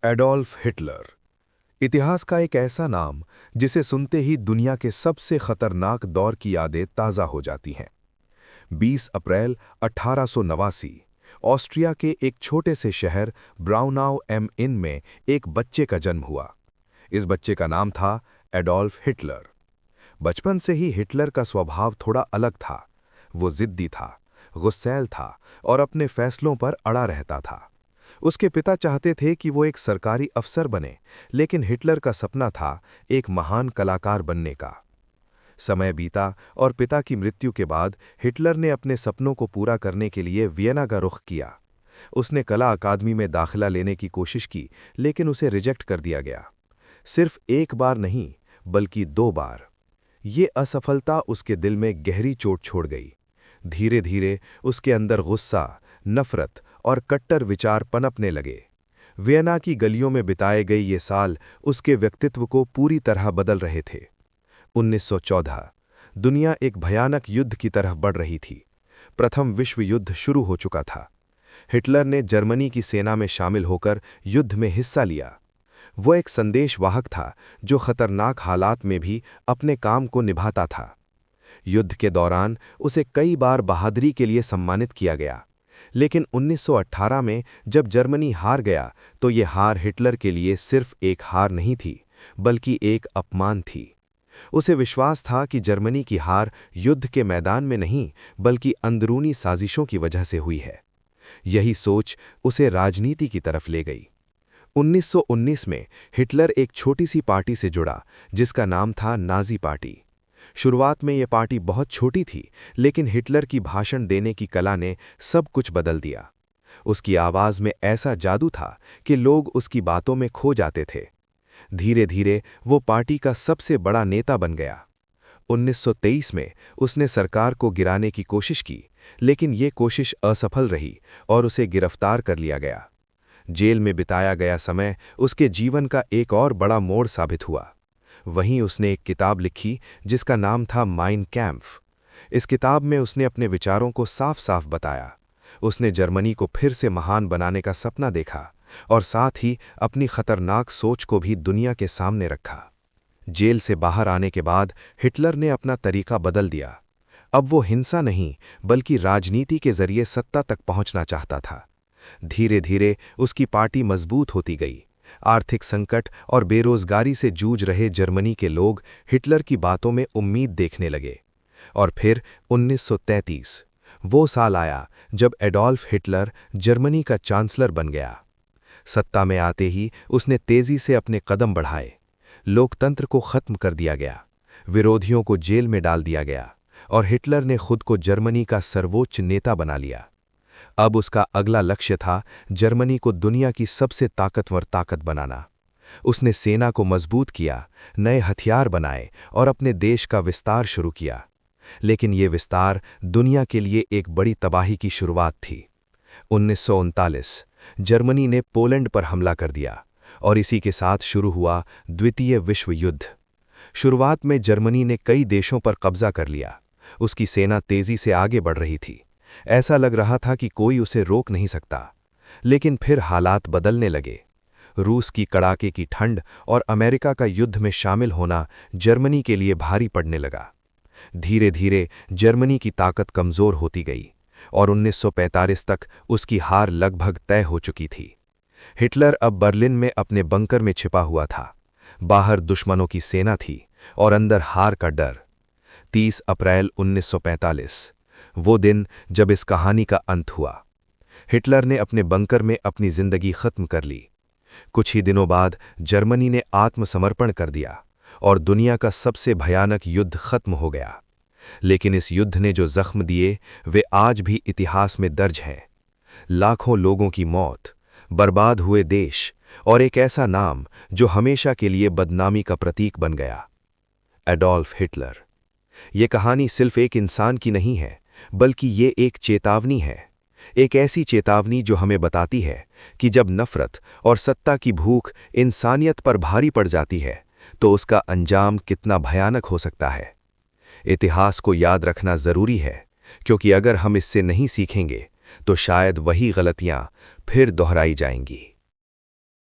Adolf Hitler. इतिहास का एक ऐसा नाम जिसे सुनते ही दुनिया के सबसे खतरनाक दौर की यादें ताज़ा हो जाती हैं। 20 अप्रैल 1889 ऑस्ट्रिया के एक छोटे से शहर ब्राउनाउ एम इन में एक बच्चे का जन्म हुआ। इस बच्चे का नाम था एडोल्फ हिटलर। बचपन से ही हिटलर का स्वभाव थोड़ा अलग था। वो जिद्दी था, गुस्सैल था और अपने फैसलों पर अड़ा रहता था। उसके पिता चाहते थे कि वो एक सरकारी अफसर बने, लेकिन हिटलर का सपना था एक महान कलाकार बनने का। समय बीता और पिता की मृत्यु के बाद हिटलर ने अपने सपनों को पूरा करने के लिए वियना का रुख किया। उसने कला अकादमी में दाखिला लेने की कोशिश की, लेकिन उसे रिजेक्ट कर दिया गया। सिर्फ एक बार नहीं, बल्कि 2 बार। ये असफलता उसके दिल में गहरी चोट छोड़ गई। धीरे धीरे उसके अंदर गुस्सा, नफरत और कट्टर विचार पनपने लगे। वियना की गलियों में बिताए गए ये साल उसके व्यक्तित्व को पूरी तरह बदल रहे थे। 1914 दुनिया एक भयानक युद्ध की तरफ बढ़ रही थी। प्रथम विश्व युद्ध शुरू हो चुका था। हिटलर ने जर्मनी की सेना में शामिल होकर युद्ध में हिस्सा लिया। वो एक संदेशवाहक था जो खतरनाक हालात में भी अपने काम को निभाता था। युद्ध के दौरान उसे कई बार बहादुरी के लिए सम्मानित किया गया, लेकिन 1918 में जब जर्मनी हार गया तो ये हार हिटलर के लिए सिर्फ एक हार नहीं थी, बल्कि एक अपमान थी। उसे विश्वास था कि जर्मनी की हार युद्ध के मैदान में नहीं, बल्कि अंदरूनी साजिशों की वजह से हुई है। यही सोच उसे राजनीति की तरफ ले गई। 1919 में हिटलर एक छोटी सी पार्टी से जुड़ा जिसका नाम था नाज़ी पार्टी। शुरुआत में यह पार्टी बहुत छोटी थी, लेकिन हिटलर की भाषण देने की कला ने सब कुछ बदल दिया। उसकी आवाज़ में ऐसा जादू था कि लोग उसकी बातों में खो जाते थे। धीरे धीरे वो पार्टी का सबसे बड़ा नेता बन गया। 1923 में उसने सरकार को गिराने की कोशिश की, लेकिन ये कोशिश असफल रही और उसे गिरफ्तार कर लिया गया। जेल में बिताया गया समय उसके जीवन का एक और बड़ा मोड़ साबित हुआ। वहीं उसने एक किताब लिखी जिसका नाम था माइन कैम्फ। इस किताब में उसने अपने विचारों को साफ साफ बताया। उसने जर्मनी को फिर से महान बनाने का सपना देखा और साथ ही अपनी खतरनाक सोच को भी दुनिया के सामने रखा। जेल से बाहर आने के बाद हिटलर ने अपना तरीका बदल दिया। अब वो हिंसा नहीं, बल्कि राजनीति के जरिए सत्ता तक पहुंचना चाहता था। धीरे धीरे उसकी पार्टी मजबूत होती गई। आर्थिक संकट और बेरोजगारी से जूझ रहे जर्मनी के लोग हिटलर की बातों में उम्मीद देखने लगे। और फिर 1933 वो साल आया जब एडोल्फ हिटलर जर्मनी का चांसलर बन गया। सत्ता में आते ही उसने तेजी से अपने कदम बढ़ाए। लोकतंत्र को खत्म कर दिया गया, विरोधियों को जेल में डाल दिया गया और हिटलर ने खुद को जर्मनी का सर्वोच्च नेता बना लिया। अब उसका अगला लक्ष्य था जर्मनी को दुनिया की सबसे ताकतवर ताकत बनाना। उसने सेना को मजबूत किया, नए हथियार बनाए और अपने देश का विस्तार शुरू किया। लेकिन ये विस्तार दुनिया के लिए एक बड़ी तबाही की शुरुआत थी। 1939 जर्मनी ने पोलैंड पर हमला कर दिया और इसी के साथ शुरू हुआ द्वितीय विश्व युद्ध। शुरुआत में जर्मनी ने कई देशों पर कब्जा कर लिया। उसकी सेना तेजी से आगे बढ़ रही थी। ऐसा लग रहा था कि कोई उसे रोक नहीं सकता। लेकिन फिर हालात बदलने लगे। रूस की कड़ाके की ठंड और अमेरिका का युद्ध में शामिल होना जर्मनी के लिए भारी पड़ने लगा। धीरे धीरे जर्मनी की ताकत कमज़ोर होती गई और 1945 तक उसकी हार लगभग तय हो चुकी थी। हिटलर अब बर्लिन में अपने बंकर में छिपा हुआ था। बाहर दुश्मनों की सेना थी और अंदर हार का डर। 30 अप्रैल 1945 वो दिन जब इस कहानी का अंत हुआ। हिटलर ने अपने बंकर में अपनी जिंदगी खत्म कर ली। कुछ ही दिनों बाद जर्मनी ने आत्मसमर्पण कर दिया और दुनिया का सबसे भयानक युद्ध खत्म हो गया। लेकिन इस युद्ध ने जो जख्म दिए वे आज भी इतिहास में दर्ज हैं। लाखों लोगों की मौत, बर्बाद हुए देश और एक ऐसा नाम जो हमेशा के लिए बदनामी का प्रतीक बन गया, एडोल्फ हिटलर। ये कहानी सिर्फ एक इंसान की नहीं है, बल्कि ये एक चेतावनी है। एक ऐसी चेतावनी जो हमें बताती है कि जब नफरत और सत्ता की भूख इंसानियत पर भारी पड़ जाती है तो उसका अंजाम कितना भयानक हो सकता है। इतिहास को याद रखना ज़रूरी है, क्योंकि अगर हम इससे नहीं सीखेंगे तो शायद वही गलतियां फिर दोहराई जाएंगी।